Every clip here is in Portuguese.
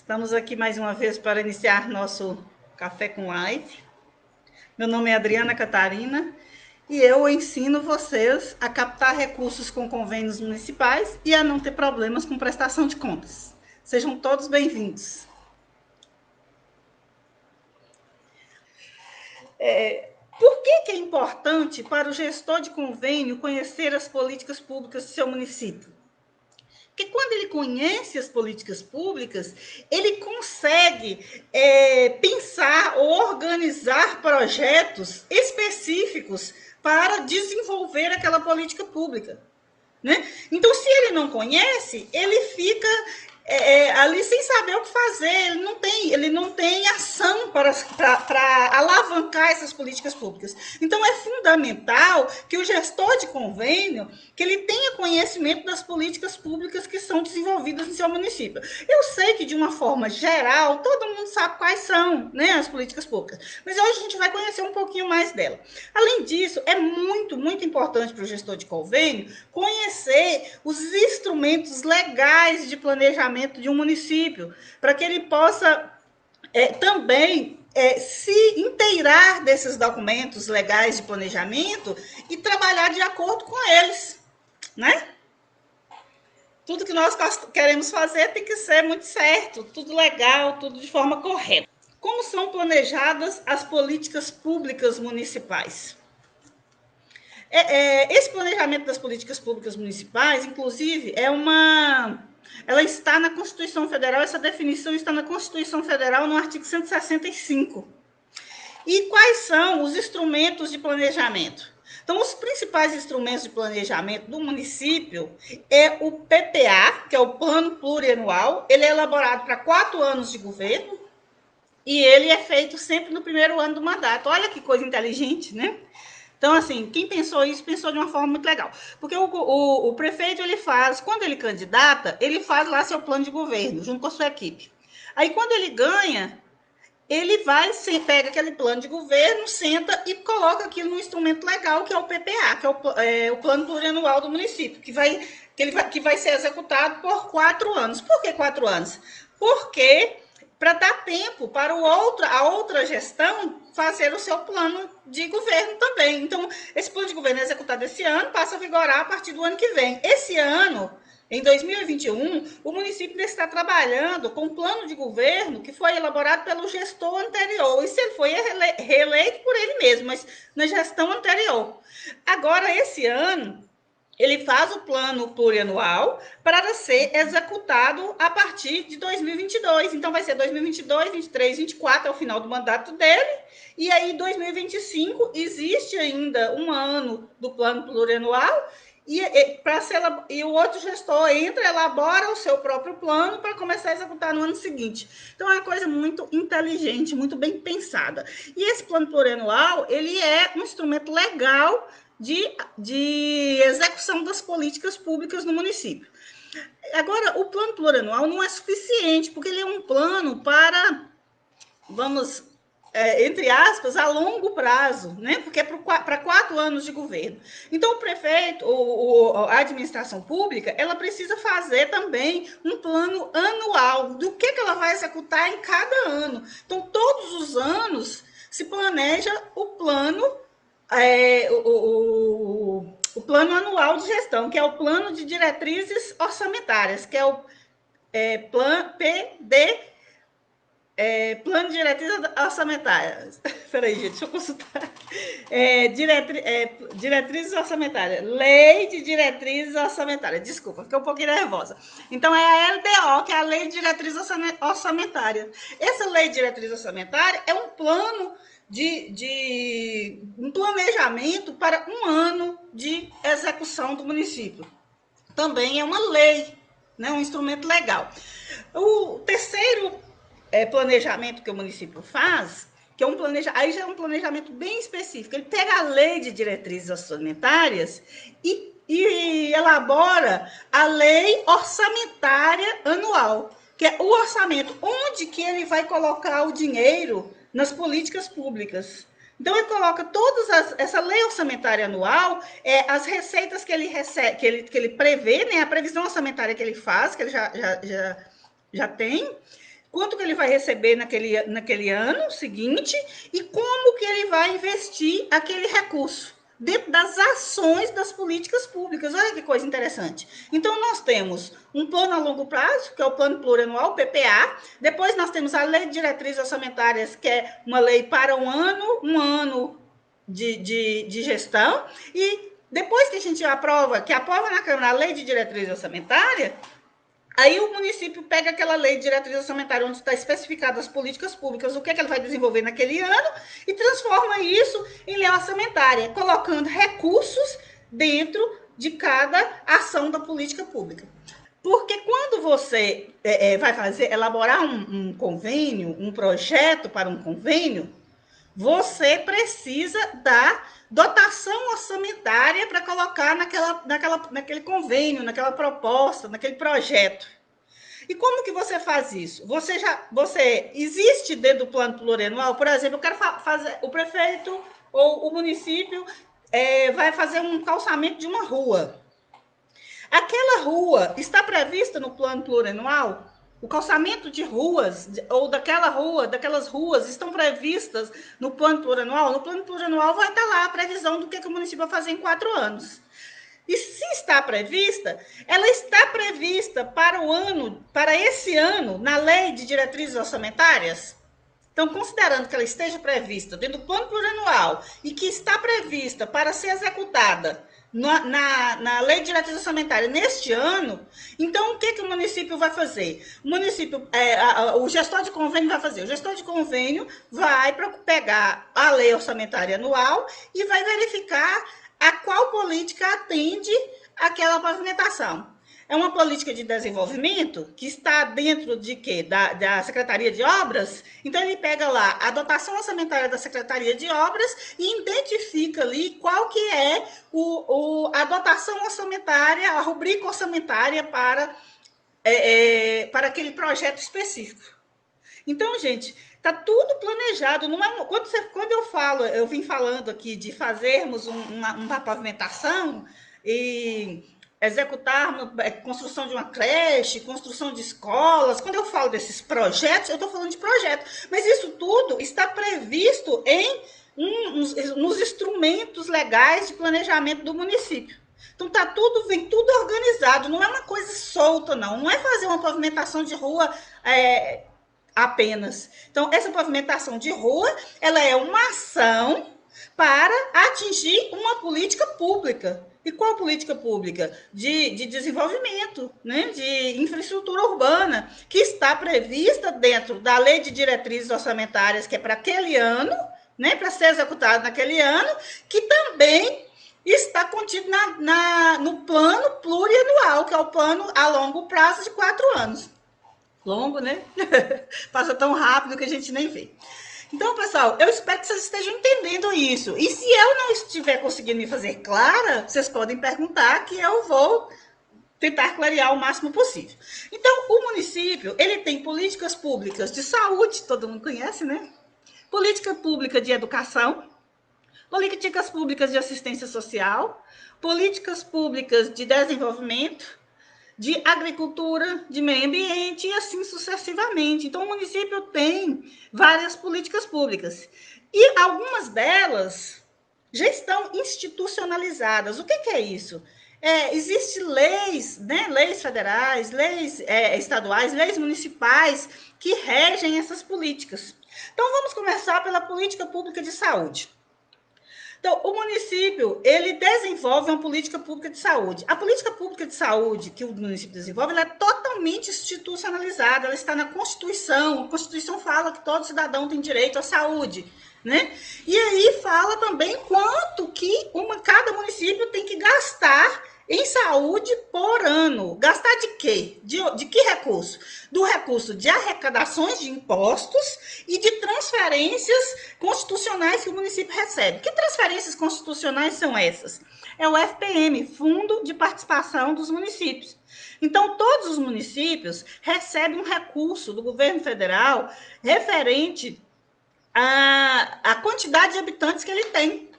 Estamos aqui mais uma vez para iniciar nosso Café com Live. Meu nome é Adriana Catarina e eu ensino vocês a captar recursos com convênios municipais e a não ter problemas com prestação de contas. Sejam todos bem-vindos. Por que é importante para o gestor de convênio conhecer as políticas públicas do seu município? Porque quando ele conhece as políticas públicas, ele consegue pensar ou organizar projetos específicos para desenvolver aquela política pública. Né? Então, se ele não conhece, ele fica ali sem saber o que fazer, ele não tem ação para alavancar essas políticas públicas. Então, é fundamental que o gestor de convênio que ele tenha conhecimento das políticas públicas que são desenvolvidas no seu município. Eu sei que, de uma forma geral, todo mundo sabe quais são, né, as políticas públicas, mas hoje a gente vai conhecer um pouquinho mais dela. Além disso, é muito, muito importante para o gestor de convênio conhecer os instrumentos legais de planejamento de um município, para que ele possa também se inteirar desses documentos legais de planejamento e trabalhar de acordo com eles, né? Tudo que nós queremos fazer tem que ser muito certo, tudo legal, tudo de forma correta. Como são planejadas as políticas públicas municipais? Esse planejamento das políticas públicas municipais, inclusive, ela está na Constituição Federal, essa definição está na Constituição Federal, no artigo 165. E quais são os instrumentos de planejamento? Então, os principais instrumentos de planejamento do município é o PPA, que é o Plano Plurianual. Ele é elaborado para 4 anos de governo e ele é feito sempre no primeiro ano do mandato. Olha que coisa inteligente, né? Então, assim, quem pensou isso, pensou de uma forma muito legal. Porque o prefeito, ele faz, quando ele candidata, ele faz lá seu plano de governo, junto com a sua equipe. Aí, quando ele ganha, ele vai, pega aquele plano de governo, senta e coloca aquilo num instrumento legal, que é o PPA, que é o Plano Plurianual do município, que vai ser executado por 4 anos. Por que 4 anos? Porque para dar tempo para a outra gestão fazer o seu plano de governo também. Então, esse plano de governo é executado esse ano, passa a vigorar a partir do ano que vem. Esse ano, em 2021, o município está trabalhando com um plano de governo que foi elaborado pelo gestor anterior. Isso ele foi reeleito por ele mesmo, mas na gestão anterior. Agora, esse ano, ele faz o plano plurianual para ser executado a partir de 2022. Então, vai ser 2022, 23, 24 é o final do mandato dele. E aí, 2025, existe ainda um ano do plano plurianual. E o outro gestor entra, elabora o seu próprio plano para começar a executar no ano seguinte. Então, é uma coisa muito inteligente, muito bem pensada. E esse plano plurianual, ele é um instrumento legal de execução das políticas públicas no município. Agora, o plano plurianual não é suficiente, porque ele é um plano para, entre aspas, a longo prazo, né? Porque é para 4 anos de governo. Então, o prefeito, a administração pública, ela precisa fazer também um plano anual do que ela vai executar em cada ano. Então, todos os anos se planeja o plano o plano anual de gestão, que é o plano de diretrizes orçamentárias, que é o PD, plano de diretrizes orçamentárias. Peraí, gente, deixa eu consultar. Diretrizes orçamentárias. Lei de diretrizes orçamentárias. Desculpa, fiquei um pouquinho nervosa. Então, é a LDO, que é a Lei de Diretrizes Orçamentárias. Essa Lei de Diretrizes Orçamentárias é um plano de um planejamento para um ano de execução do município. Também é uma lei, né, um instrumento legal. O terceiro planejamento que o município faz, que é aí já é um planejamento bem específico. Ele pega a lei de diretrizes orçamentárias e elabora a lei orçamentária anual, que é o orçamento, onde que ele vai colocar o dinheiro nas políticas públicas. Então, ele coloca essa lei orçamentária anual, as receitas que ele recebe, que ele prevê, né, a previsão orçamentária que ele faz, que ele já tem, quanto que ele vai receber naquele ano seguinte e como que ele vai investir aquele recurso dentro das ações das políticas públicas. Olha que coisa interessante. Então, nós temos um plano a longo prazo, que é o Plano Plurianual, PPA. Depois, nós temos a Lei de Diretrizes Orçamentárias, que é uma lei para um ano de gestão. E depois que a gente aprova na Câmara a Lei de Diretrizes Orçamentárias, aí o município pega aquela lei de diretriz orçamentária onde está especificado as políticas públicas, o que é que ele vai desenvolver naquele ano, e transforma isso em lei orçamentária, colocando recursos dentro de cada ação da política pública. Porque quando você vai elaborar um convênio, um projeto para um convênio, você precisa da dotação orçamentária para colocar naquele convênio, naquela proposta, naquele projeto. E como que você faz isso? Você existe dentro do plano plurianual, por exemplo, eu quero fazer, o prefeito ou o município vai fazer um calçamento de uma rua. Aquela rua está prevista no plano plurianual? O calçamento de ruas, ou daquelas ruas, estão previstas no plano plurianual? No plano plurianual vai estar lá a previsão do que o município vai fazer em 4 anos. E se está prevista, ela está prevista para esse ano, na Lei de Diretrizes Orçamentárias? Então, considerando que ela esteja prevista dentro do plano plurianual e que está prevista para ser executada na Lei de Diretrizes Orçamentárias neste ano, então o que o município vai fazer? O município, o gestor de convênio vai fazer. O gestor de convênio vai pegar a lei orçamentária anual e vai verificar a qual política atende aquela pavimentação. É uma política de desenvolvimento que está dentro de quê? Da Secretaria de Obras. Então, ele pega lá a dotação orçamentária da Secretaria de Obras e identifica ali qual que é a dotação orçamentária, a rubrica orçamentária para aquele projeto específico. Então, gente, está tudo planejado. Não é quando eu vim falando aqui de fazermos uma pavimentação e executar construção de uma creche, construção de escolas. Quando eu falo desses projetos, eu estou falando de projetos. Mas isso tudo está previsto nos instrumentos legais de planejamento do município. Então, vem tudo organizado. Não é uma coisa solta, não. Não é fazer uma pavimentação de rua apenas. Então, essa pavimentação de rua, ela é uma ação para atingir uma política pública. E qual política pública? De desenvolvimento, né? De infraestrutura urbana, que está prevista dentro da Lei de Diretrizes Orçamentárias, que é para aquele ano, né? Para ser executado naquele ano, que também está contido no plano plurianual, que é o plano a longo prazo de 4 anos. Longo, né? Passa tão rápido que a gente nem vê. Então, pessoal, eu espero que vocês estejam entendendo isso. E se eu não estiver conseguindo me fazer clara, vocês podem perguntar que eu vou tentar clarear o máximo possível. Então, o município, ele tem políticas públicas de saúde, todo mundo conhece, né? Política pública de educação, políticas públicas de assistência social, políticas públicas de desenvolvimento, de agricultura, de meio ambiente e assim sucessivamente. Então, o município tem várias políticas públicas e algumas delas já estão institucionalizadas. O que é isso? Existem leis, né? Leis federais, leis estaduais, leis municipais que regem essas políticas. Então, vamos começar pela política pública de saúde. Então, o município, ele desenvolve uma política pública de saúde. A política pública de saúde que o município desenvolve, ela é totalmente institucionalizada, ela está na Constituição. A Constituição fala que todo cidadão tem direito à saúde, né? E aí fala também quanto que cada município tem que gastar em saúde por ano. Gastar de quê? De que recurso? Do recurso de arrecadações de impostos e de transferências constitucionais que o município recebe. Que transferências constitucionais são essas? É o FPM, Fundo de Participação dos Municípios. Então, todos os municípios recebem um recurso do governo federal referente à quantidade de habitantes que ele tem.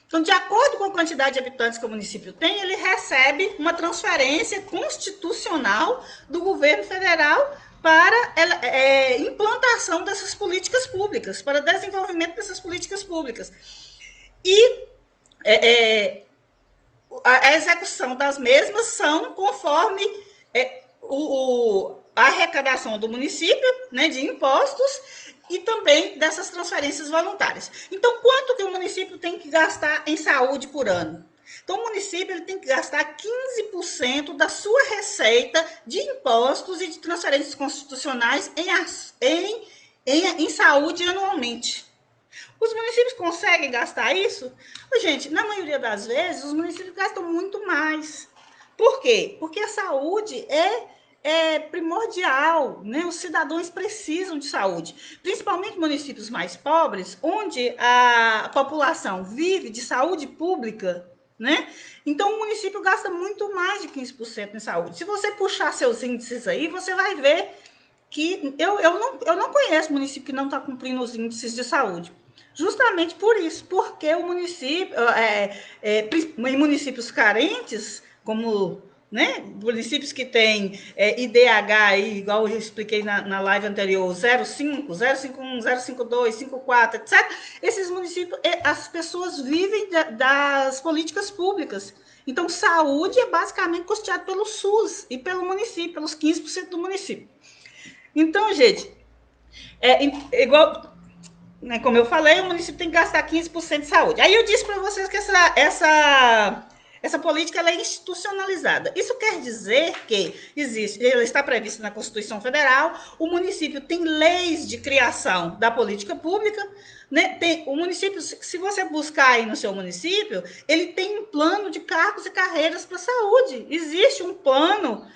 Então, de acordo com a quantidade de habitantes que o município tem, ele recebe uma transferência constitucional do governo federal para implantação dessas políticas públicas, para desenvolvimento dessas políticas públicas. E a execução das mesmas são conforme a arrecadação do município, né, de impostos, e também dessas transferências voluntárias. Então, quanto que o município tem que gastar em saúde por ano? Então, o município ele tem que gastar 15% da sua receita de impostos e de transferências constitucionais em saúde anualmente. Os municípios conseguem gastar isso? Gente, na maioria das vezes, os municípios gastam muito mais. Por quê? Porque a saúde é primordial, né? Os cidadãos precisam de saúde, principalmente municípios mais pobres, onde a população vive de saúde pública, né? Então, o município gasta muito mais de 15% em saúde. Se você puxar seus índices aí, você vai ver que eu não conheço município que não está cumprindo os índices de saúde. Justamente por isso, porque o município, em municípios carentes, como, né, municípios que têm IDH, aí, igual eu expliquei na live anterior, 05, 051, 052, 54, etc., esses municípios, as pessoas vivem das políticas públicas. Então, saúde é basicamente custeado pelo SUS e pelo município, pelos 15% do município. Então, gente, igual, né, como eu falei, o município tem que gastar 15% de saúde. Aí eu disse para vocês que essa política ela é institucionalizada. Isso quer dizer que ela está prevista na Constituição Federal, o município tem leis de criação da política pública, né? O município, se você buscar aí no seu município, ele tem um plano de cargos e carreiras para a saúde. Existe um plano,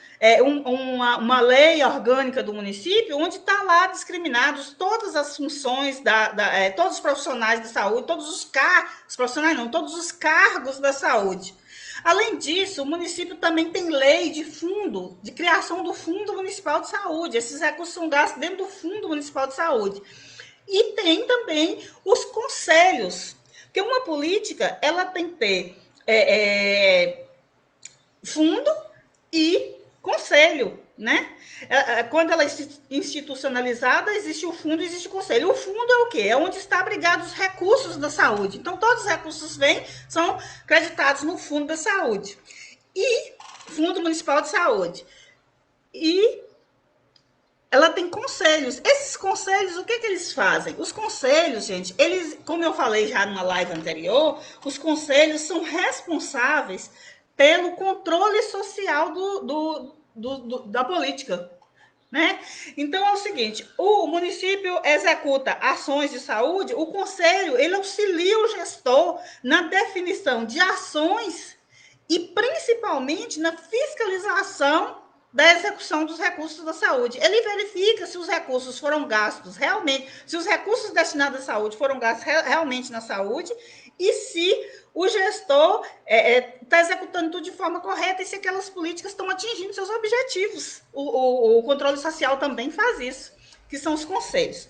uma lei orgânica do município, onde está lá discriminados todas as funções, todos os profissionais da saúde, todos os profissionais não, todos os cargos da saúde. Além disso, o município também tem lei de criação do Fundo Municipal de Saúde. Esses recursos são gastos dentro do Fundo Municipal de Saúde. E tem também os conselhos, porque uma política ela tem que ter fundo e conselho, né? Quando ela é institucionalizada, existe o fundo e existe o conselho. O fundo é o quê? É onde está abrigado os recursos da saúde. Então, todos os recursos são creditados no fundo da saúde. E Fundo Municipal de Saúde. E ela tem conselhos. Esses conselhos, o que eles fazem? Os conselhos, gente, eles, como eu falei já numa live anterior, os conselhos são responsáveis pelo controle social da política, né? Então é o seguinte, o município executa ações de saúde, o conselho ele auxilia o gestor na definição de ações e principalmente na fiscalização da execução dos recursos da saúde. Ele verifica se os recursos foram gastos realmente, se os recursos destinados à saúde foram gastos realmente na saúde e se o gestor está executando tudo de forma correta e se aquelas políticas estão atingindo seus objetivos. O controle social também faz isso, que são os conselhos.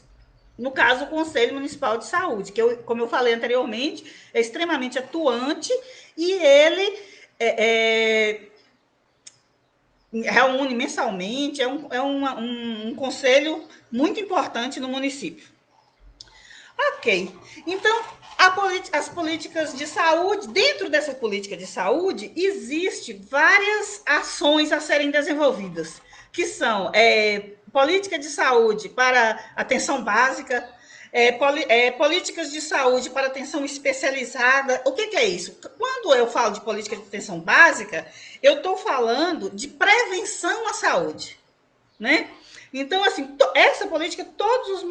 No caso, o Conselho Municipal de Saúde, que, como eu falei anteriormente, é extremamente atuante e ele reúne mensalmente, um conselho muito importante no município. Ok, então as políticas de saúde, dentro dessa política de saúde, existem várias ações a serem desenvolvidas, que são política de saúde para atenção básica, políticas de saúde para atenção especializada. O que é isso? Quando eu falo de política de atenção básica, eu estou falando de prevenção à saúde, né? Então, assim, essa política todos os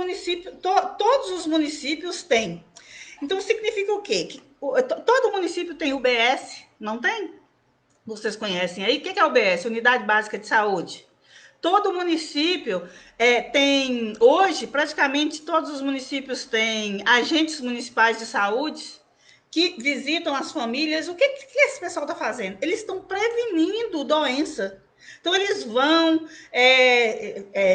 municípios têm. Então, significa o quê? Que todo município tem UBS, não tem? Vocês conhecem aí? O que é UBS? Unidade Básica de Saúde. Todo município tem, hoje, praticamente todos os municípios têm agentes municipais de saúde que visitam as famílias. O que esse pessoal está fazendo? Eles estão prevenindo doença. Então, eles vão,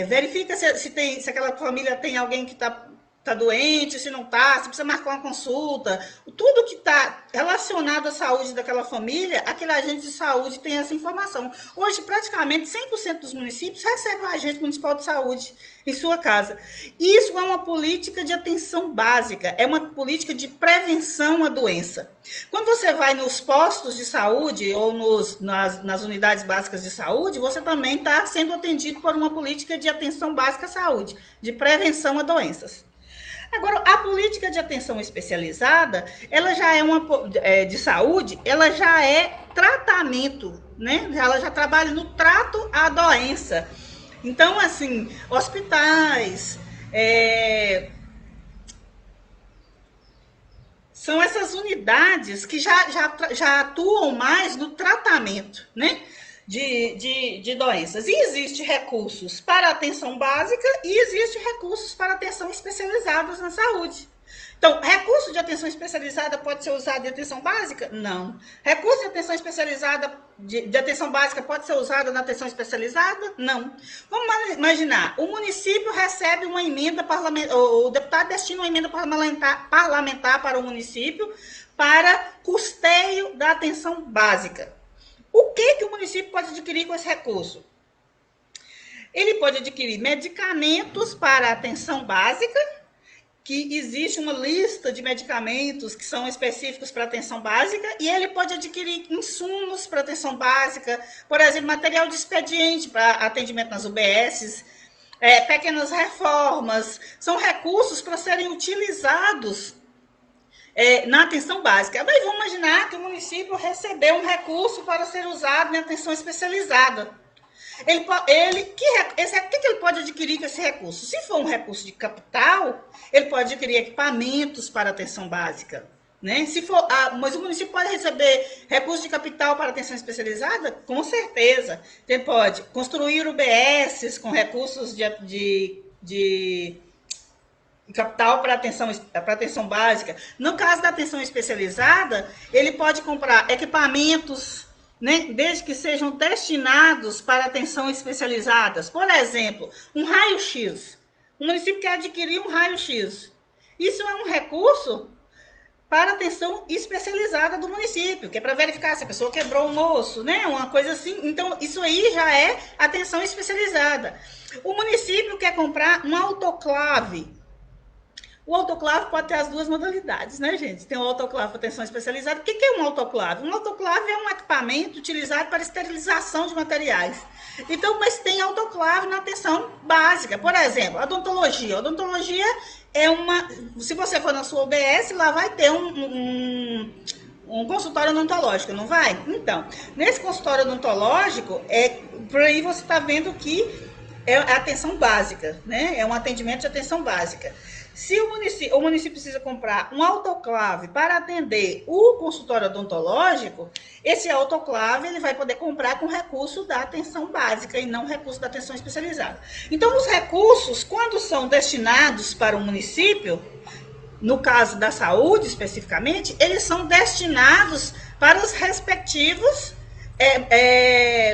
verifica se aquela família tem alguém que está está doente, se não está, se precisa marcar uma consulta. Tudo que está relacionado à saúde daquela família, aquele agente de saúde tem essa informação. Hoje, praticamente 100% dos municípios recebem um agente municipal de saúde em sua casa. Isso é uma política de atenção básica, é uma política de prevenção à doença. Quando você vai nos postos de saúde ou nas unidades básicas de saúde, você também está sendo atendido por uma política de atenção básica à saúde, de prevenção a doenças. Agora, a política de atenção especializada, ela já é de saúde, ela já é tratamento, né? Ela já trabalha no trato à doença. Então, assim, hospitais, são essas unidades que já atuam mais no tratamento, né? De doenças. E existem recursos para atenção básica e existem recursos para atenção especializados na saúde. Então, recurso de atenção especializada pode ser usado em atenção básica? Não. Recurso de atenção especializada, de atenção básica, pode ser usado na atenção especializada? Não. Vamos imaginar, o município recebe uma emenda parlamentar, o deputado destina uma emenda parlamentar para o município para custeio da atenção básica. O que o município pode adquirir com esse recurso? Ele pode adquirir medicamentos para atenção básica, que existe uma lista de medicamentos que são específicos para atenção básica, e ele pode adquirir insumos para atenção básica, por exemplo, material de expediente para atendimento nas UBSs, pequenas reformas, são recursos para serem utilizados na atenção básica. Mas vamos imaginar que o município recebeu um recurso para ser usado na atenção especializada. O que ele pode adquirir com esse recurso? Se for um recurso de capital, ele pode adquirir equipamentos para atenção básica. Né? Mas o município pode receber recurso de capital para atenção especializada? Com certeza. Ele pode construir UBSs com recursos de capital para atenção básica. No caso da atenção especializada, ele pode comprar equipamentos, né, desde que sejam destinados para atenção especializadas. Por exemplo, um raio-x. O município quer adquirir um raio-x. Isso é um recurso para atenção especializada do município, que é para verificar se a pessoa quebrou um osso, né? Uma coisa assim. Então, isso aí já é atenção especializada. O município quer comprar um autoclave. O autoclave pode ter as duas modalidades, né, gente? Tem o autoclave para atenção especializada. O que é um autoclave? Um autoclave é um equipamento utilizado para esterilização de materiais. Então, mas tem autoclave na atenção básica. Por exemplo, odontologia. Odontologia é uma... Se você for na sua UBS, lá vai ter um consultório odontológico, não vai? Então, nesse consultório odontológico, por aí você está vendo que é atenção básica, né? É um atendimento de atenção básica. Se o município precisa comprar um autoclave para atender o consultório odontológico, esse autoclave ele vai poder comprar com recurso da atenção básica e não recurso da atenção especializada. Então, os recursos, quando são destinados para o município, no caso da saúde especificamente, eles são destinados para os respectivos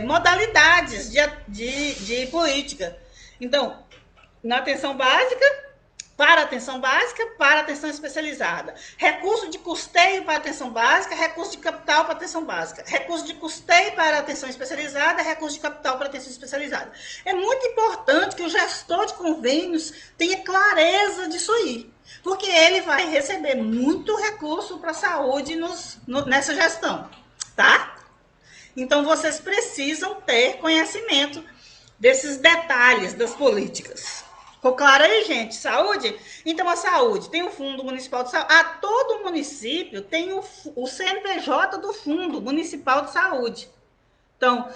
modalidades de política. Então, na atenção básica, para atenção básica, para atenção especializada. Recurso de custeio para atenção básica, recurso de capital para atenção básica. Recurso de custeio para atenção especializada, recurso de capital para atenção especializada. É muito importante que o gestor de convênios tenha clareza disso aí, porque ele vai receber muito recurso para a saúde nessa gestão, tá? Então, vocês precisam ter conhecimento desses detalhes das políticas. Ficou claro aí, gente? Saúde? Então, a saúde tem o Fundo Municipal de Saúde. Todo município tem o CNPJ do Fundo Municipal de Saúde. Então,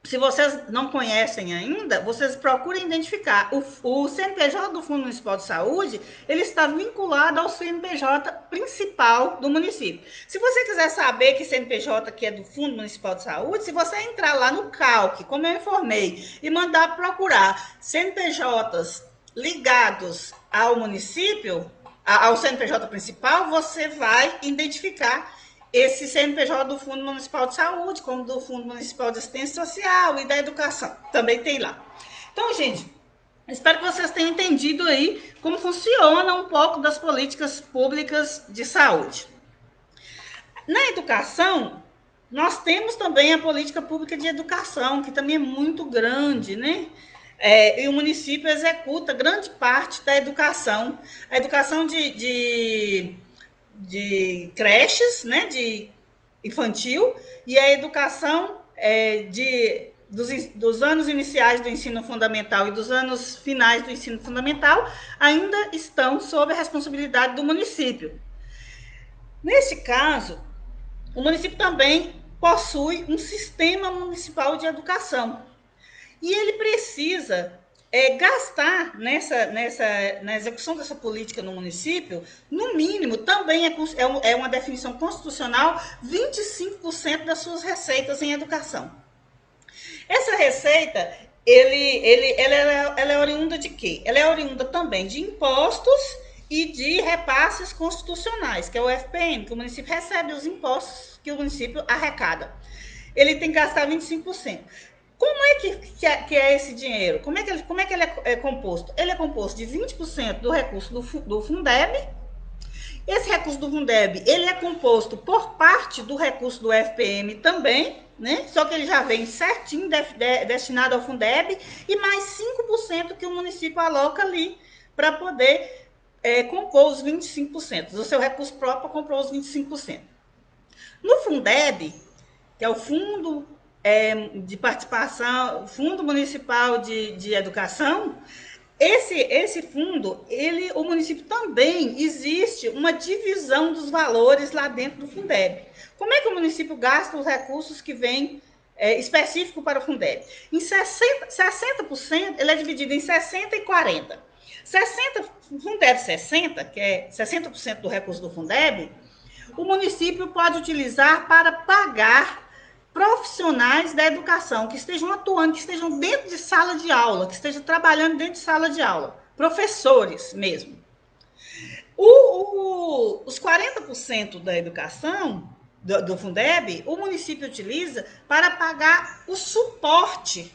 se vocês não conhecem ainda, vocês procurem identificar. O CNPJ do Fundo Municipal de Saúde, ele está vinculado ao CNPJ principal do município. Se você quiser saber que CNPJ que é do Fundo Municipal de Saúde, se você entrar lá no CALC, como eu informei, e mandar procurar CNPJs ligados ao município, ao CNPJ principal, você vai identificar esse CNPJ do Fundo Municipal de Saúde, como do Fundo Municipal de Assistência Social e da Educação. Também tem lá. Então, gente, Espero que vocês tenham entendido aí como funciona um pouco das políticas públicas de saúde. Na educação, nós temos também a política pública de educação, que também é muito grande, né? E o município executa grande parte da educação. A educação de creches, né? De infantil, e a educação dos anos iniciais do ensino fundamental e dos anos finais do ensino fundamental ainda estão sob a responsabilidade do município. Nesse caso, o município também possui um sistema municipal de educação. E ele precisa gastar na execução dessa política no município, no mínimo, também é uma definição constitucional, 25% das suas receitas em educação. Essa receita, ela é oriunda de quê? Ela é oriunda também de impostos e de repasses constitucionais, que é o FPM, que o município recebe os impostos que o município arrecada. Ele tem que gastar 25%. Como é que é esse dinheiro? Como é que ele é composto? Ele é composto de 20% do recurso do Fundeb. Esse recurso do Fundeb, ele é composto por parte do recurso do FPM também, né? Só que ele já vem certinho destinado ao Fundeb, e mais 5% que o município aloca ali para poder compor os 25%. O seu recurso próprio comprou os 25%. No Fundeb, que é o Fundo de Participação, Fundo Municipal de Educação, esse fundo, o município também existe uma divisão dos valores lá dentro do Fundeb. Como é que o município gasta os recursos que vêm específico para o Fundeb? Em 60%, ele é dividido em 60 e 40. 60, Fundeb 60, que é 60% do recurso do Fundeb, o município pode utilizar para pagar profissionais da educação que estejam atuando, que estejam dentro de sala de aula, que estejam trabalhando dentro de sala de aula, professores mesmo. Os 40% da educação do Fundeb, o município utiliza para pagar o suporte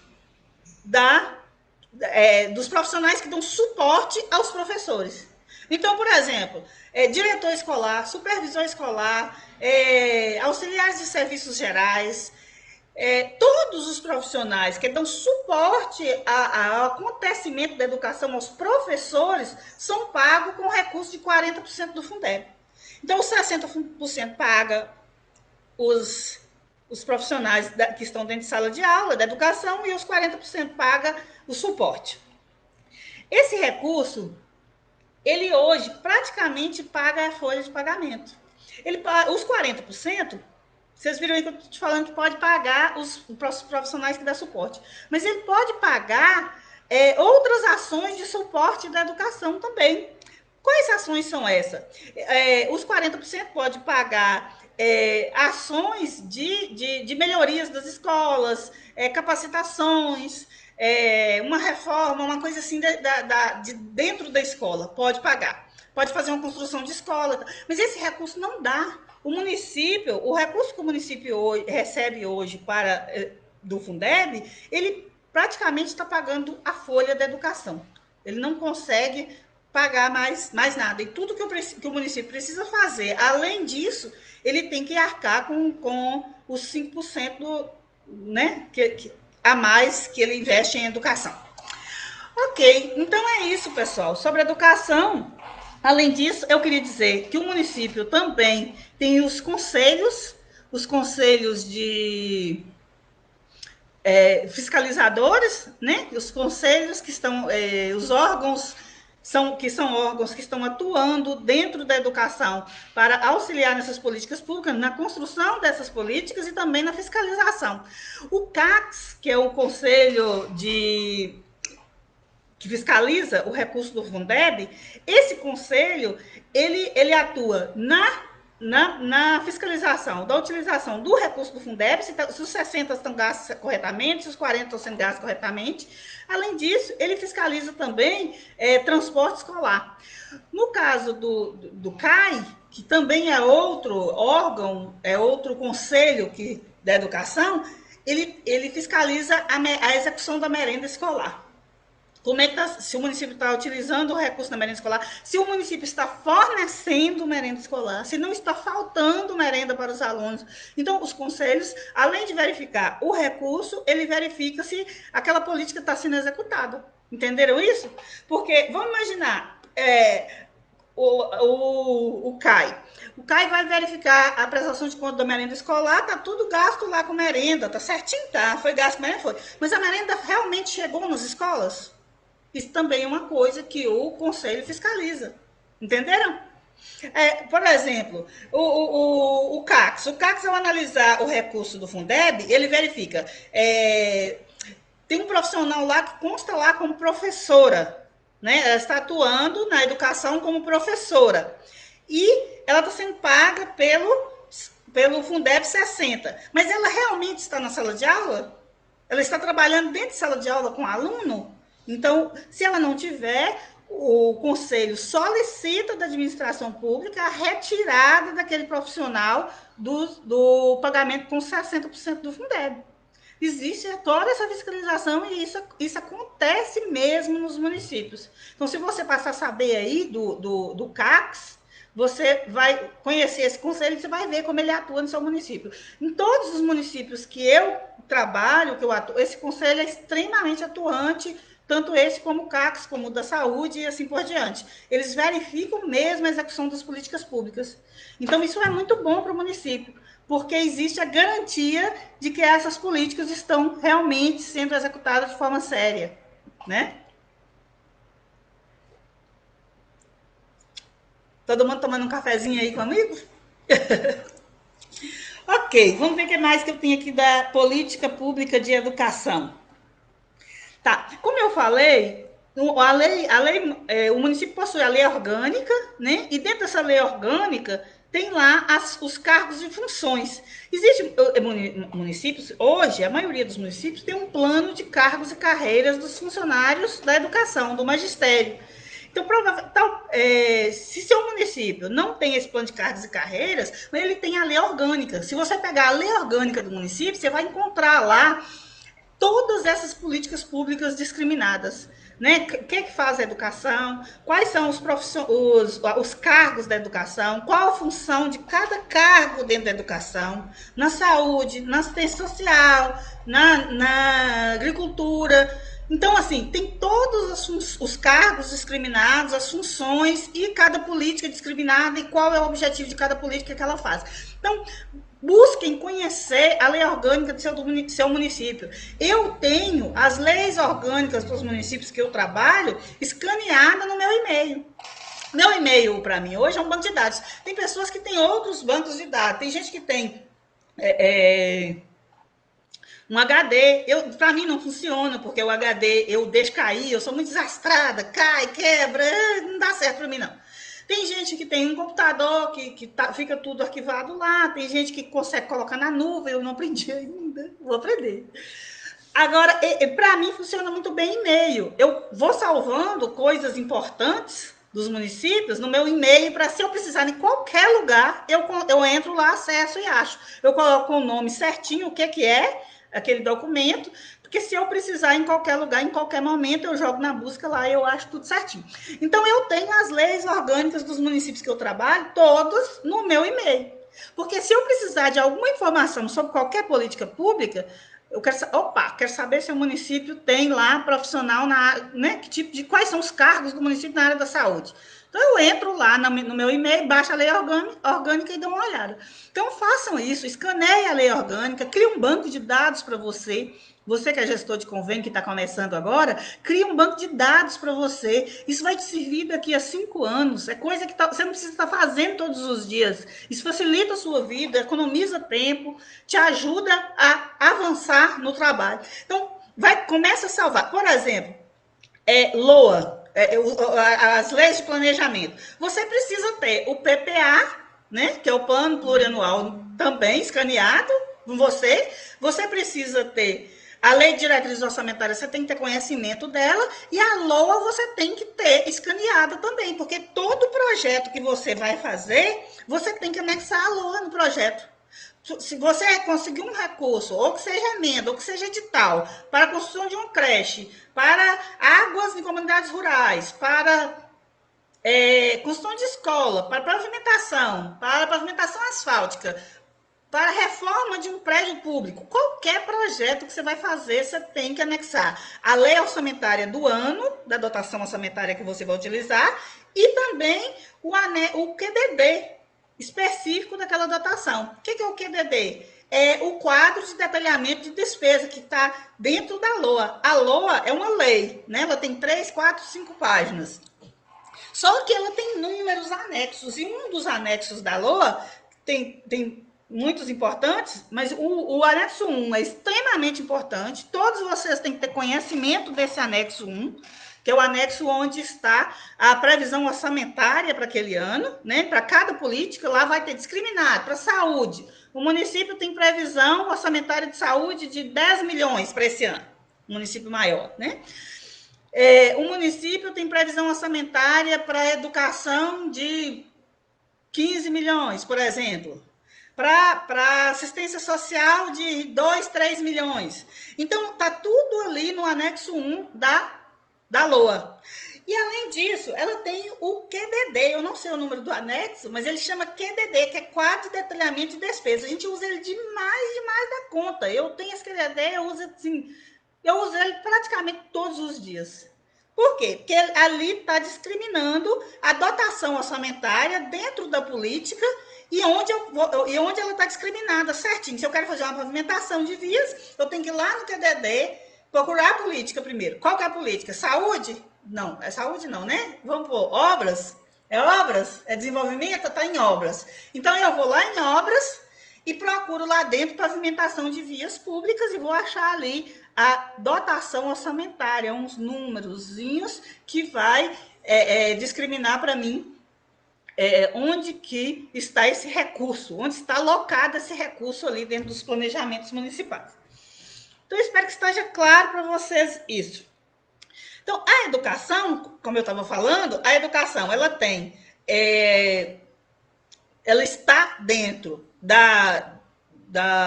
dos profissionais que dão suporte aos professores. Então, por exemplo, diretor escolar, supervisor escolar, auxiliares de serviços gerais, todos os profissionais que dão suporte ao acontecimento da educação aos professores são pagos com recurso de 40% do Fundeb. Então, os 60% paga os profissionais que estão dentro de sala de aula, da educação, e os 40% paga o suporte. Esse recurso, ele hoje praticamente paga a folha de pagamento. Os 40%, vocês viram aí que eu estou te falando que pode pagar os profissionais que dão suporte. Mas ele pode pagar outras ações de suporte da educação também. Quais ações são essas? Os 40% pode pagar ações de melhorias das escolas, capacitações, uma reforma, uma coisa assim de dentro da escola, pode pagar. Pode fazer uma construção de escola, mas esse recurso não dá. O recurso que o município recebe hoje do Fundeb, ele praticamente está pagando a folha da educação. Ele não consegue pagar mais nada. E tudo que o município precisa fazer, além disso, ele tem que arcar com os 5%, né, a mais que ele investe em educação. Ok, então é isso, pessoal. Sobre educação, além disso, eu queria dizer que o município também tem os conselhos de fiscalizadores, né? Os conselhos que estão, os órgãos que são órgãos que estão atuando dentro da educação para auxiliar nessas políticas públicas, na construção dessas políticas e também na fiscalização. O CACS, que é o Conselho que fiscaliza o recurso do Fundeb, esse conselho, ele atua na fiscalização da utilização do recurso do Fundeb, se os 60 estão gastos corretamente, se os 40 estão sendo gastos corretamente. Além disso, ele fiscaliza também transporte escolar. No caso do CAI, que também é outro órgão, é outro conselho da educação, ele fiscaliza a execução da merenda escolar. como é que tá, se o município está utilizando o recurso da merenda escolar, se o município está fornecendo merenda escolar, se não está faltando merenda para os alunos. Então, os conselhos, além de verificar o recurso, ele verifica se aquela política está sendo executada. Entenderam isso? Porque, vamos imaginar, o CAI. O CAI vai verificar a prestação de conta da merenda escolar, tá tudo gasto lá com merenda, tá certinho, tá? Foi gasto, merenda foi. Mas a merenda realmente chegou nas escolas? Isso também é uma coisa que o Conselho fiscaliza. Entenderam? Por exemplo, o CACS. O CACS, ao analisar o recurso do Fundeb, ele verifica. Tem um profissional lá que consta lá como professora, né? Ela está atuando na educação como professora. E ela está sendo paga pelo Fundeb 60. Mas ela realmente está na sala de aula? Ela está trabalhando dentro de sala de aula com aluno? Então, se ela não tiver, o Conselho solicita da administração pública a retirada daquele profissional do pagamento com 60% do Fundeb. Existe toda essa fiscalização e isso acontece mesmo nos municípios. Então, se você passar a saber aí do CACS, você vai conhecer esse conselho e você vai ver como ele atua no seu município. Em todos os municípios que eu trabalho, que eu atuo, esse conselho é extremamente atuante, tanto esse como o CACS, como o da saúde e assim por diante. Eles verificam mesmo a execução das políticas públicas. Então, isso é muito bom para o município, porque existe a garantia de que essas políticas estão realmente sendo executadas de forma séria, né? Todo mundo tomando um cafezinho aí comigo? Ok, vamos ver o que mais que eu tenho aqui da política pública de educação. Tá, como eu falei, o município possui a lei orgânica, né? E dentro dessa lei orgânica tem lá os cargos e funções. Existem municípios, hoje, a maioria dos municípios tem um plano de cargos e carreiras dos funcionários da educação, do magistério. Então, se seu município não tem esse plano de cargos e carreiras, ele tem a lei orgânica. Se você pegar a lei orgânica do município, você vai encontrar lá todas essas políticas públicas discriminadas. Né? O que faz a educação? Quais são os cargos da educação? Qual a função de cada cargo dentro da educação? Na saúde, na assistência social, na agricultura. Então, assim, tem todos os cargos discriminados, as funções e cada política discriminada e qual é o objetivo de cada política que ela faz. Então, busquem conhecer a lei orgânica do seu município. Eu tenho as leis orgânicas dos municípios que eu trabalho escaneada no meu e-mail. Meu e-mail, para mim, hoje é um banco de dados. Tem pessoas que têm outros bancos de dados. Tem gente que tem um HD. Para mim não funciona, porque o HD eu deixo cair, eu sou muito desastrada, cai, quebra, não dá certo para mim, não. Tem gente que tem um computador que fica tudo arquivado lá, tem gente que consegue colocar na nuvem, eu não aprendi ainda, vou aprender. Agora, para mim funciona muito bem e-mail. Eu vou salvando coisas importantes dos municípios no meu e-mail, para se eu precisar em qualquer lugar, eu entro lá, acesso e acho. Eu coloco o nome certinho, o que é aquele documento, porque se eu precisar em qualquer lugar, em qualquer momento, eu jogo na busca lá e eu acho tudo certinho. Então, eu tenho as leis orgânicas dos municípios que eu trabalho, todas no meu e-mail. Porque se eu precisar de alguma informação sobre qualquer política pública, eu quero saber se o município tem lá profissional na área, né? Quais são os cargos do município na área da saúde. Então, eu entro lá no meu e-mail, baixo a lei orgânica e dou uma olhada. Então, façam isso, escaneie a lei orgânica, crie um banco de dados para você. Você que é gestor de convênio, que está começando agora, cria um banco de dados para você. Isso vai te servir daqui a 5 anos. É coisa que você não precisa estar fazendo todos os dias. Isso facilita a sua vida, economiza tempo, te ajuda a avançar no trabalho. Então, começa a salvar. Por exemplo, LOA, as leis de planejamento. Você precisa ter o PPA, né, que é o Plano Plurianual, também escaneado com você. Você precisa ter a lei de diretrizes orçamentárias, você tem que ter conhecimento dela, e a LOA você tem que ter escaneada também, porque todo projeto que você vai fazer, você tem que anexar a LOA no projeto. Se você conseguir um recurso, ou que seja emenda, ou que seja edital, para a construção de um creche, para águas em comunidades rurais, para construção de escola, para pavimentação asfáltica, para a reforma de um prédio público, qualquer projeto que você vai fazer, você tem que anexar a lei orçamentária do ano, da dotação orçamentária que você vai utilizar, e também o QDD específico daquela dotação. O que é o QDD? É o quadro de detalhamento de despesa que está dentro da LOA. A LOA é uma lei, né? Ela tem 3, 4, 5 páginas. Só que ela tem inúmeros anexos, e um dos anexos da LOA tem muitos importantes, mas o anexo 1 é extremamente importante. Todos vocês têm que ter conhecimento desse anexo 1, que é o anexo onde está a previsão orçamentária para aquele ano, né? Para cada política, lá vai ter discriminado. Para saúde, o município tem previsão orçamentária de saúde de 10 milhões para esse ano, município maior, né? O município tem previsão orçamentária para educação de 15 milhões, por exemplo. Para assistência social de 2, 3 milhões. Então, está tudo ali no anexo 1 da LOA. E, além disso, ela tem o QDD. Eu não sei o número do anexo, mas ele chama QDD, que é Quadro de Detalhamento de Despesas. A gente usa ele demais da conta. Eu tenho esse QDD, eu uso ele praticamente todos os dias. Por quê? Porque ali está discriminando a dotação orçamentária dentro da política e onde ela está discriminada certinho. Se eu quero fazer uma pavimentação de vias, eu tenho que ir lá no QDD, procurar a política primeiro. Qual que é a política? Saúde? Não, é saúde não, né? Vamos por obras? É obras? É desenvolvimento? Está em obras. Então, eu vou lá em obras e procuro lá dentro pavimentação de vias públicas e vou achar ali a dotação orçamentária, uns númerozinhos que vai discriminar para mim onde que está esse recurso, onde está alocado esse recurso ali dentro dos planejamentos municipais. Então, eu espero que esteja claro para vocês isso. Então, a educação, como eu estava falando, a educação, ela está dentro da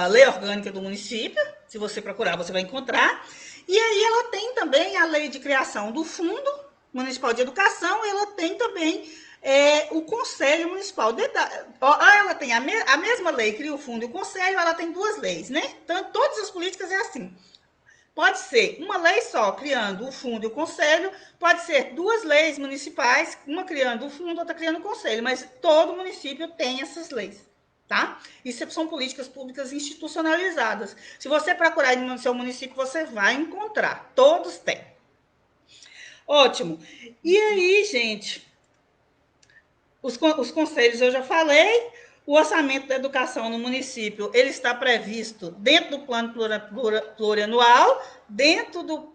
lei orgânica do município. Se você procurar, você vai encontrar. E aí ela tem também a lei de criação do Fundo Municipal de Educação, ela tem também o Conselho Municipal. Ela tem a mesma lei, cria o fundo e o conselho, ela tem duas leis, né? Então, todas as políticas é assim. Pode ser uma lei só, criando o fundo e o conselho, pode ser duas leis municipais, uma criando o fundo, outra criando o conselho, mas todo município tem essas leis. Tá? Isso são políticas públicas institucionalizadas. Se você procurar no seu município, você vai encontrar. Todos têm. Ótimo. E aí, gente, os conselhos eu já falei. O orçamento da educação no município, ele está previsto dentro do plano plurianual, dentro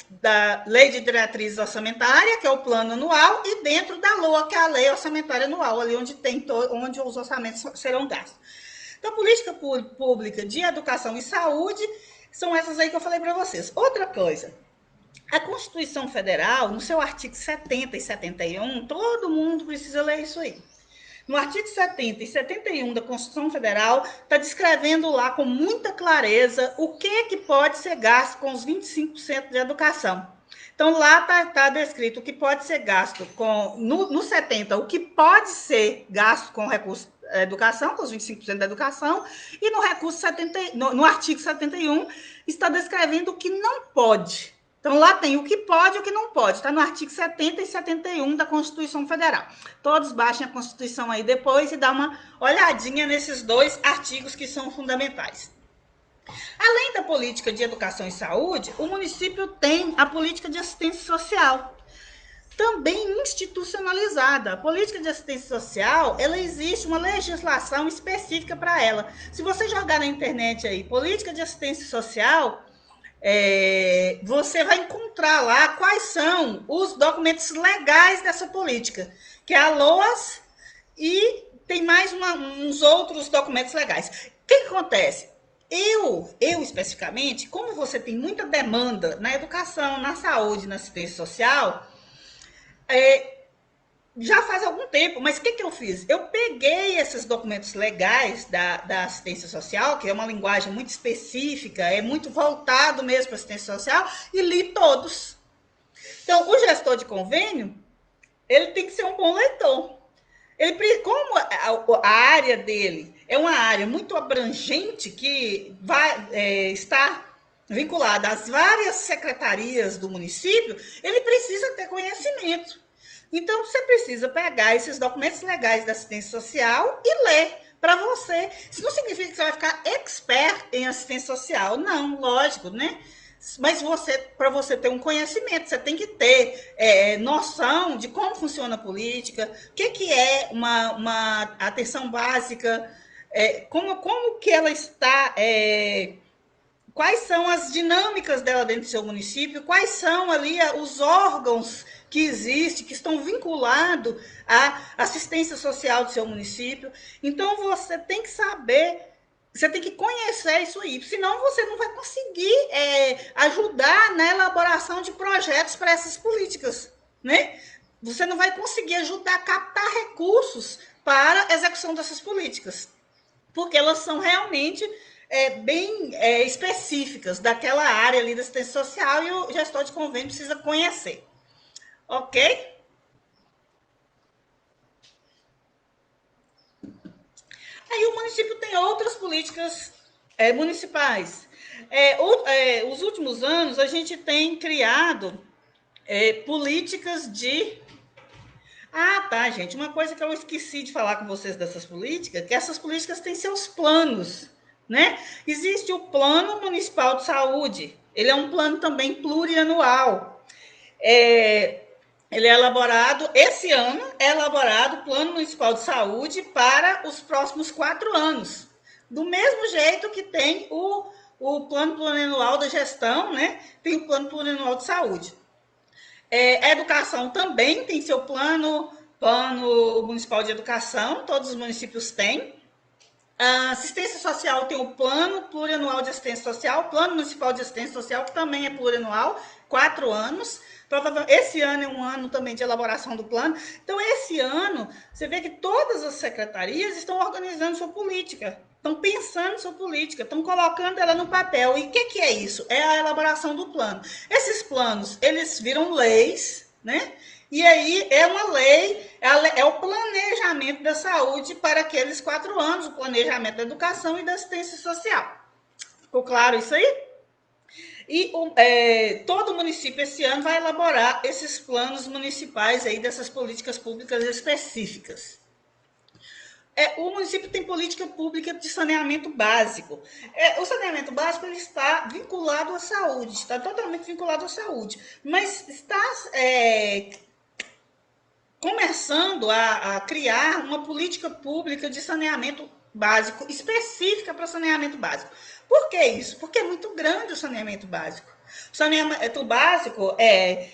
da lei de diretriz orçamentária, que é o plano anual, e dentro da LOA, que é a lei orçamentária anual, ali onde os orçamentos serão gastos. Então, política pública de educação e saúde são essas aí que eu falei para vocês. Outra coisa, a Constituição Federal, no seu artigo 70 e 71, todo mundo precisa ler isso aí. No artigo 70 e 71 da Constituição Federal, está descrevendo lá com muita clareza o que pode ser gasto com os 25% de educação. Então, lá está descrito o que pode ser gasto no 70, o que pode ser gasto com recurso da educação, com os 25% da educação, e no artigo 71 está descrevendo o que não pode. Então, lá tem o que pode e o que não pode. Está no artigo 70 e 71 da Constituição Federal. Todos baixem a Constituição aí depois e dá uma olhadinha nesses dois artigos que são fundamentais. Além da política de educação e saúde, o município tem a política de assistência social, também institucionalizada. A política de assistência social, ela existe uma legislação específica para ela. Se você jogar na internet aí, política de assistência social, você vai encontrar lá quais são os documentos legais dessa política, que é a LOAS, e tem mais uns outros documentos legais. O que acontece? Eu especificamente, como você tem muita demanda na educação, na saúde, na assistência social, já faz algum tempo, mas o que, que eu fiz? Eu peguei esses documentos legais da assistência social, que é uma linguagem muito específica, é muito voltado mesmo para a assistência social, e li todos. Então, o gestor de convênio, ele tem que ser um bom leitor. Como a área dele é uma área muito abrangente, que vai estar vinculada às várias secretarias do município, ele precisa ter conhecimento. Então, você precisa pegar esses documentos legais da assistência social e ler para você. Isso não significa que você vai ficar expert em assistência social. Não, lógico, né? Mas para você ter um conhecimento, você tem que ter noção de como funciona a política, o que é uma atenção básica, como que ela está, quais são as dinâmicas dela dentro do seu município, quais são ali os órgãos que existem, que estão vinculados à assistência social do seu município. Então, você tem que saber, você tem que conhecer isso aí, senão você não vai conseguir ajudar na elaboração de projetos para essas políticas, né? Você não vai conseguir ajudar a captar recursos para a execução dessas políticas, porque elas são realmente bem específicas daquela área ali da assistência social, e o gestor de convênio precisa conhecer. Ok? Aí o município tem outras políticas municipais. Os últimos anos a gente tem criado políticas de. Ah, tá, gente. Uma coisa que eu esqueci de falar com vocês dessas políticas, que essas políticas têm seus planos, né? Existe o Plano Municipal de Saúde. Ele é um plano também plurianual. Ele é elaborado, esse ano é elaborado o Plano Municipal de Saúde para os próximos 4 anos. Do mesmo jeito que tem o Plano Plurianual da Gestão, né? Tem o Plano Plurianual de Saúde. A educação também tem seu plano municipal de educação, todos os municípios têm. A assistência social tem o plano plurianual de assistência social, o plano municipal de assistência social, que também é plurianual, 4 anos. Esse ano é um ano também de elaboração do plano. Então, esse ano, você vê que todas as secretarias estão organizando sua política, estão pensando sua política, estão colocando ela no papel. E o que é isso? É a elaboração do plano. Esses planos, eles viram leis, né? E aí é uma lei, é o planejamento da saúde para aqueles 4 anos, o planejamento da educação e da assistência social. Ficou claro isso aí? E todo município esse ano vai elaborar esses planos municipais aí dessas políticas públicas específicas. O município tem política pública de saneamento básico. O saneamento básico ele está vinculado à saúde, está totalmente vinculado à saúde, mas está começando a criar uma política pública de saneamento básico, específica para saneamento básico. Por que isso? Porque é muito grande o saneamento básico. O saneamento básico é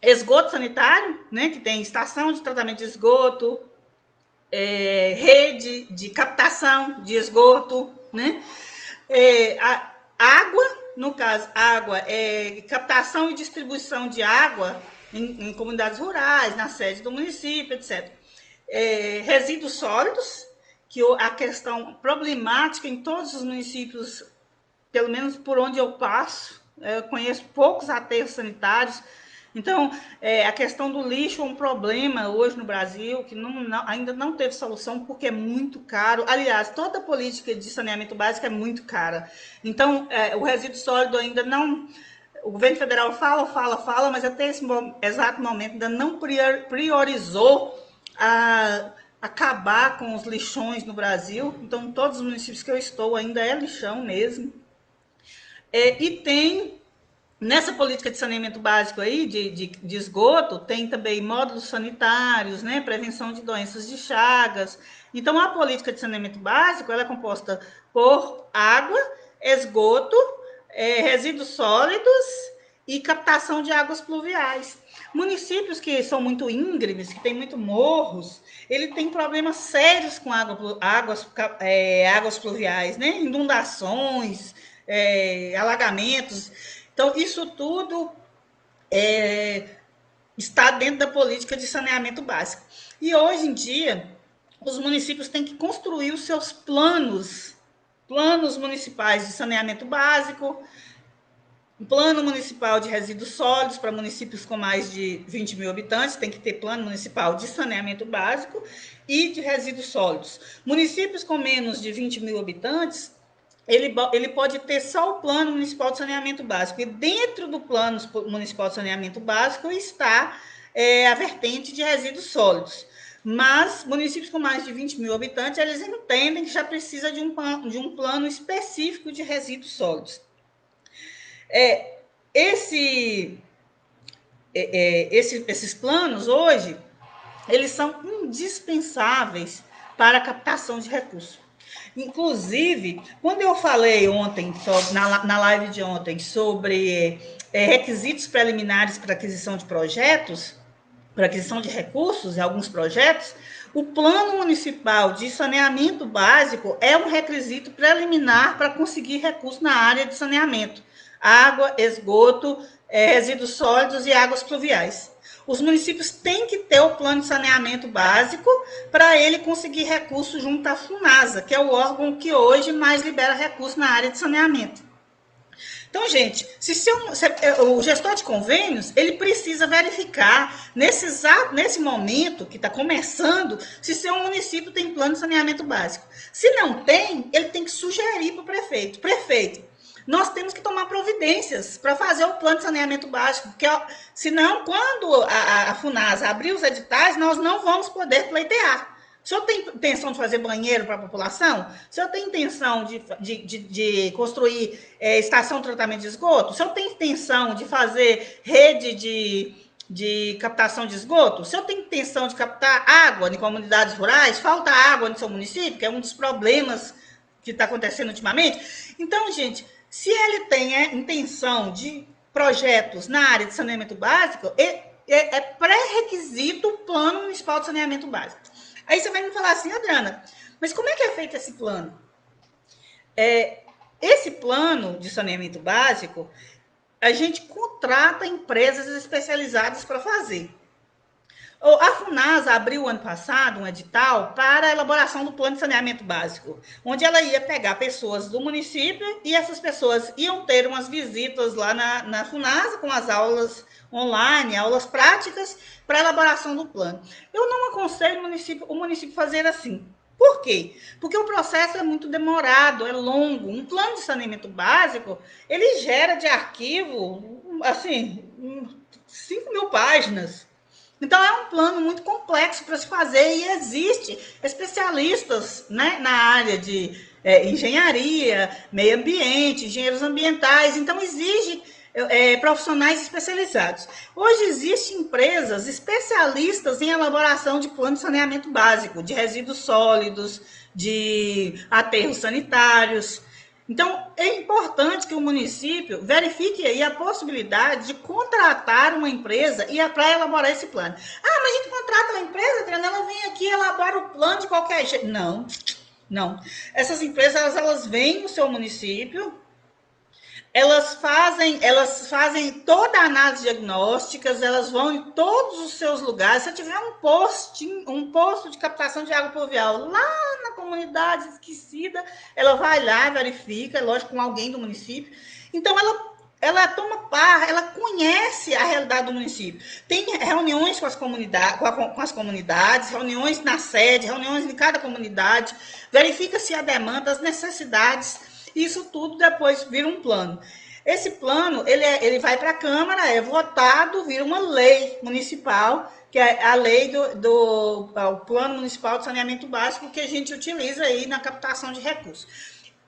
esgoto sanitário, né, que tem estação de tratamento de esgoto, rede de captação de esgoto, né? A água, no caso, água, captação e distribuição de água em comunidades rurais, na sede do município, etc. Resíduos sólidos, que a questão problemática em todos os municípios, pelo menos por onde eu passo, eu conheço poucos aterros sanitários. Então, a questão do lixo é um problema hoje no Brasil, que ainda não teve solução, porque é muito caro. Aliás, toda política de saneamento básico é muito cara. Então, o resíduo sólido ainda não... O governo federal fala, mas até esse exato momento ainda não priorizou acabar com os lixões no Brasil. Então, todos os municípios que eu estou ainda é lixão mesmo. E tem... Nessa política de saneamento básico aí, de esgoto, tem também módulos sanitários, né, prevenção de doenças de Chagas. Então, a política de saneamento básico ela é composta por água, esgoto, resíduos sólidos e captação de águas pluviais. Municípios que são muito íngremes, que têm muito morros, ele tem problemas sérios com águas pluviais, né? Inundações, alagamentos. Então, isso tudo está dentro da política de saneamento básico. E hoje em dia, os municípios têm que construir os seus planos municipais de saneamento básico, plano municipal de resíduos sólidos para municípios com mais de 20 mil habitantes, tem que ter plano municipal de saneamento básico e de resíduos sólidos. Municípios com menos de 20 mil habitantes, ele pode ter só o plano municipal de saneamento básico. E dentro do plano municipal de saneamento básico está a vertente de resíduos sólidos. Mas municípios com mais de 20 mil habitantes, eles entendem que já precisa de um plano específico de resíduos sólidos. Esses planos, hoje, eles são indispensáveis para a captação de recursos. Inclusive, quando eu falei ontem, na live de ontem, sobre requisitos preliminares para aquisição de projetos, para aquisição de recursos em alguns projetos, o Plano Municipal de Saneamento Básico é um requisito preliminar para conseguir recursos na área de saneamento. Água, esgoto, resíduos sólidos e águas pluviais. Os municípios têm que ter o plano de saneamento básico para ele conseguir recursos junto à FUNASA, que é o órgão que hoje mais libera recursos na área de saneamento. Então, gente, o gestor de convênios, ele precisa verificar, nesse momento que está começando, se seu município tem plano de saneamento básico. Se não tem, ele tem que sugerir para o prefeito. Prefeito, nós temos que tomar providências para fazer o plano de saneamento básico, porque senão, quando a FUNASA abrir os editais, nós não vamos poder pleitear. O senhor tem intenção de fazer banheiro para a população? O senhor tem intenção de construir estação de tratamento de esgoto? O senhor tem intenção de fazer rede de captação de esgoto? O senhor tem intenção de captar água em comunidades rurais? Falta água no seu município, que é um dos problemas que está acontecendo ultimamente? Então, gente, se ele tem a intenção de projetos na área de saneamento básico, é pré-requisito o Plano Municipal de Saneamento Básico. Aí você vai me falar assim, Adriana, mas como é que é feito esse plano? Esse plano de saneamento básico, a gente contrata empresas especializadas para fazer. A FUNASA abriu ano passado um edital para a elaboração do plano de saneamento básico, onde ela ia pegar pessoas do município e essas pessoas iam ter umas visitas lá na FUNASA com as aulas online, aulas práticas para a elaboração do plano. Eu não aconselho o município fazer assim. Por quê? Porque o processo é muito demorado, é longo. Um plano de saneamento básico, ele gera de arquivo, assim, 5.000 páginas. Então, é um plano muito complexo para se fazer e existe especialistas, né, na área de engenharia, meio ambiente, engenheiros ambientais. Então, exige profissionais especializados. Hoje, existem empresas especialistas em elaboração de plano de saneamento básico, de resíduos sólidos, de aterros sanitários. Então, é importante que o município verifique aí a possibilidade de contratar uma empresa para elaborar esse plano. Ah, mas a gente contrata uma empresa, Adriana, ela vem aqui e elabora o plano de qualquer jeito. Não. Essas empresas, elas vêm no seu município, elas fazem toda a análise diagnóstica, elas vão em todos os seus lugares. Se tiver um posto de captação de água pluvial lá na comunidade esquecida, ela vai lá, verifica, lógico, com alguém do município. Então, ela toma par, ela conhece a realidade do município. Tem reuniões com as comunidades, reuniões na sede, reuniões em cada comunidade, verifica se há demanda, as necessidades. Isso tudo depois vira um plano. Esse plano, ele vai para a Câmara, é votado, vira uma lei municipal, que é a lei do Plano Municipal de Saneamento Básico, que a gente utiliza aí na captação de recursos.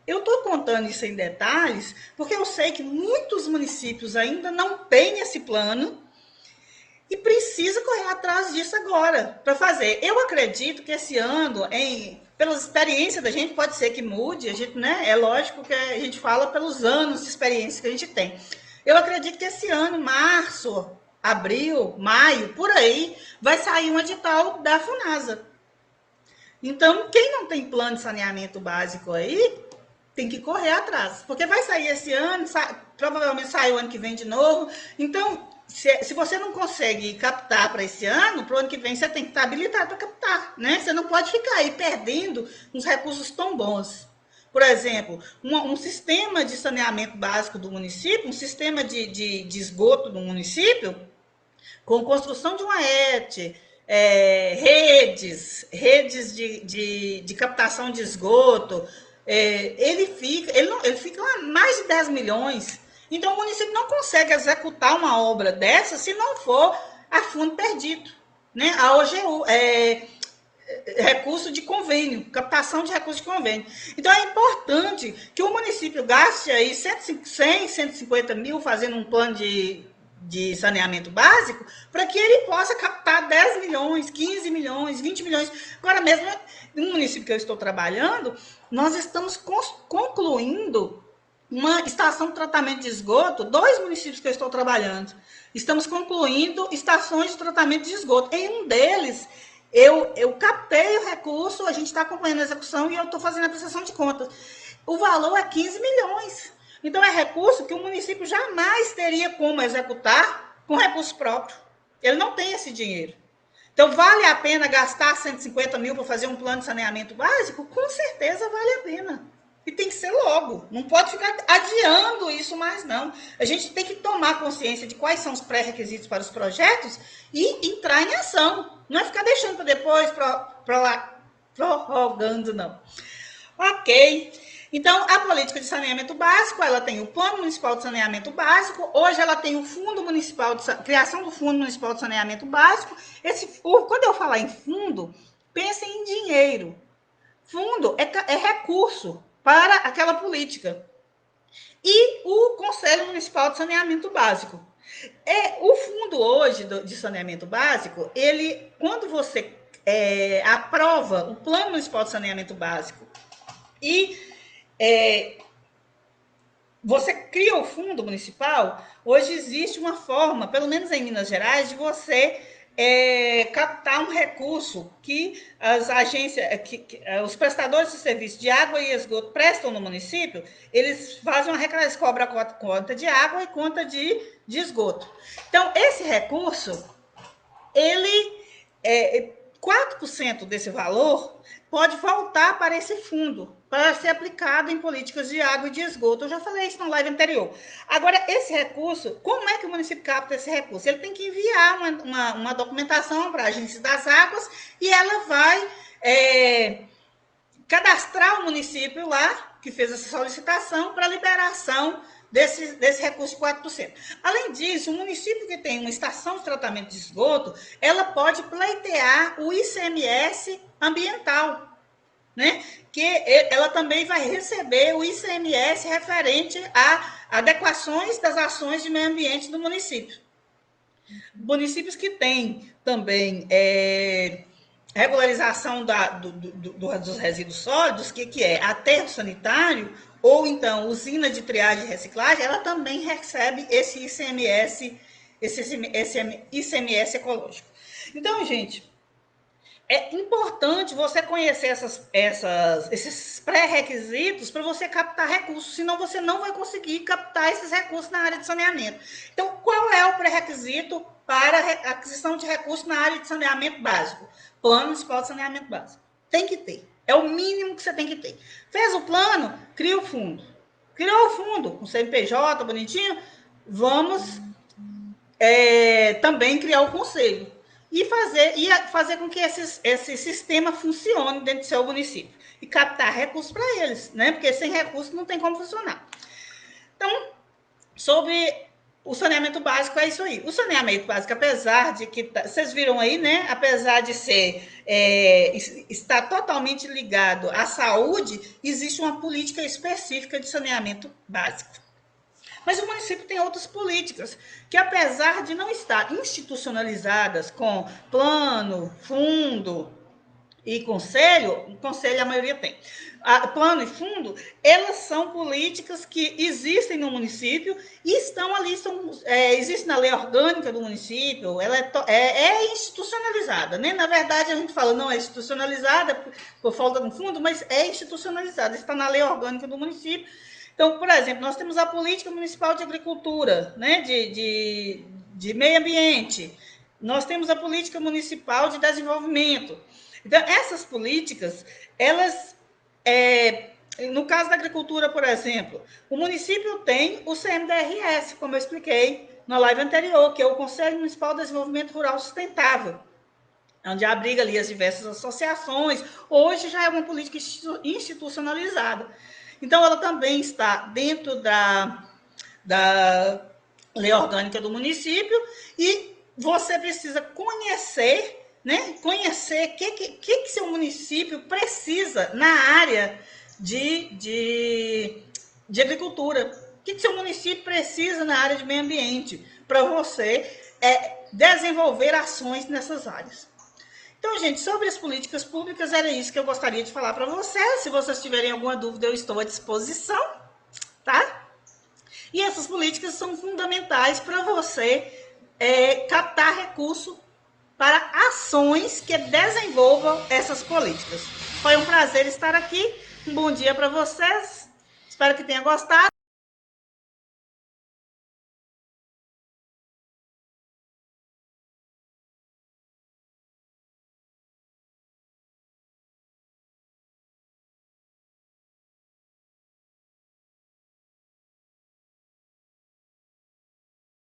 Eu estou contando isso em detalhes, porque eu sei que muitos municípios ainda não têm esse plano e precisa correr atrás disso agora para fazer. Eu acredito que esse ano, pela experiência da gente, pode ser que mude, a gente, né? É lógico que a gente fala pelos anos de experiência que a gente tem. Eu acredito que esse ano, março, abril, maio, por aí, vai sair um edital da FUNASA. Então, quem não tem plano de saneamento básico aí, tem que correr atrás, porque vai sair esse ano, provavelmente sai o ano que vem de novo. Então, se você não consegue captar para esse ano, para o ano que vem você tem que estar habilitado para captar, né? Você não pode ficar aí perdendo uns recursos tão bons. Por exemplo, um sistema de saneamento básico do município, um sistema de esgoto do município, com construção de uma ET, redes de captação de esgoto, ele fica mais de 10 milhões. Então, o município não consegue executar uma obra dessa se não for a fundo perdido. Né? A OGU, recurso de convênio, captação de recursos de convênio. Então, é importante que o município gaste aí 100, 150 mil fazendo um plano de saneamento básico, para que ele possa captar 10 milhões, 15 milhões, 20 milhões. Agora mesmo, no município que eu estou trabalhando, nós estamos concluindo uma estação de tratamento de esgoto, 2 municípios que eu estou trabalhando. Estamos concluindo estações de tratamento de esgoto. Em um deles, eu captei o recurso, a gente está acompanhando a execução e eu estou fazendo a prestação de contas. O valor é 15 milhões. Então, é recurso que o município jamais teria como executar com recurso próprio. Ele não tem esse dinheiro. Então, vale a pena gastar 150 mil para fazer um plano de saneamento básico? Com certeza vale a pena. E tem que ser logo. Não pode ficar adiando isso mais, não. A gente tem que tomar consciência de quais são os pré-requisitos para os projetos e entrar em ação. Não é ficar deixando para depois, prorrogando, não. Ok. Então, a política de saneamento básico, ela tem o Plano Municipal de Saneamento Básico, hoje ela tem o Fundo Municipal de criação do Fundo Municipal de Saneamento Básico. Quando eu falar em fundo, pensem em dinheiro. Fundo é recurso para aquela política. E o Conselho Municipal de Saneamento Básico. O fundo hoje de saneamento básico, quando você aprova o Plano Municipal de Saneamento Básico e você cria o fundo municipal, hoje existe uma forma, pelo menos em Minas Gerais, de você captar um recurso que as agências, os prestadores de serviço de água e esgoto prestam no município, eles fazem uma eles cobram a conta de água e conta de esgoto. Então, esse recurso, 4% desse valor pode voltar para esse fundo, para ser aplicado em políticas de água e de esgoto. Eu já falei isso na live anterior. Agora, esse recurso, como é que o município capta esse recurso? Ele tem que enviar uma documentação para a Agência das Águas e ela vai cadastrar o município lá, que fez essa solicitação, para liberação desse recurso de 4%. Além disso, o município que tem uma estação de tratamento de esgoto, ela pode pleitear o ICMS ambiental, né? Que ela também vai receber o ICMS referente a adequações das ações de meio ambiente do município. Municípios que têm também regularização dos resíduos sólidos, que é aterro sanitário, ou então usina de triagem e reciclagem, ela também recebe esse ICMS ecológico. Então, gente, é importante você conhecer esses pré-requisitos para você captar recursos, senão você não vai conseguir captar esses recursos na área de saneamento. Então, qual é o pré-requisito para a aquisição de recursos na área de saneamento básico? Plano Municipal de Saneamento Básico. Tem que ter. É o mínimo que você tem que ter. Fez o plano, cria o fundo. Criou o fundo, com CNPJ, bonitinho, vamos também criar o conselho. E fazer com que esse sistema funcione dentro do seu município. E captar recursos para eles, né? Porque sem recursos não tem como funcionar. Então, sobre o saneamento básico, é isso aí. O saneamento básico, apesar de que... Vocês viram aí, né? Apesar de estar totalmente ligado à saúde, existe uma política específica de saneamento básico. Mas o município tem outras políticas que, apesar de não estar institucionalizadas com plano, fundo e conselho a maioria tem. Plano e fundo, elas são políticas que existem no município e estão ali, existe na lei orgânica do município, ela é institucionalizada, né? Na verdade, a gente fala, não é institucionalizada por falta de um fundo, mas é institucionalizada, está na lei orgânica do município. Então, por exemplo, nós temos a Política Municipal de Agricultura, né, de de meio ambiente, nós temos a política municipal de desenvolvimento. Então, essas políticas, elas, no caso da agricultura, por exemplo, o município tem o CMDRS, como eu expliquei na live anterior, que é o Conselho Municipal de Desenvolvimento Rural Sustentável, onde abriga ali as diversas associações. Hoje já é uma política institucionalizada. Então, ela também está dentro da lei orgânica do município e você precisa conhecer, né? Conhecer o que seu município precisa na área de agricultura. O que seu município precisa na área de meio ambiente para você desenvolver ações nessas áreas. Então, gente, sobre as políticas públicas, era isso que eu gostaria de falar para vocês. Se vocês tiverem alguma dúvida, eu estou à disposição, tá? E essas políticas são fundamentais para você captar recurso para ações que desenvolvam essas políticas. Foi um prazer estar aqui. Um bom dia para vocês. Espero que tenham gostado.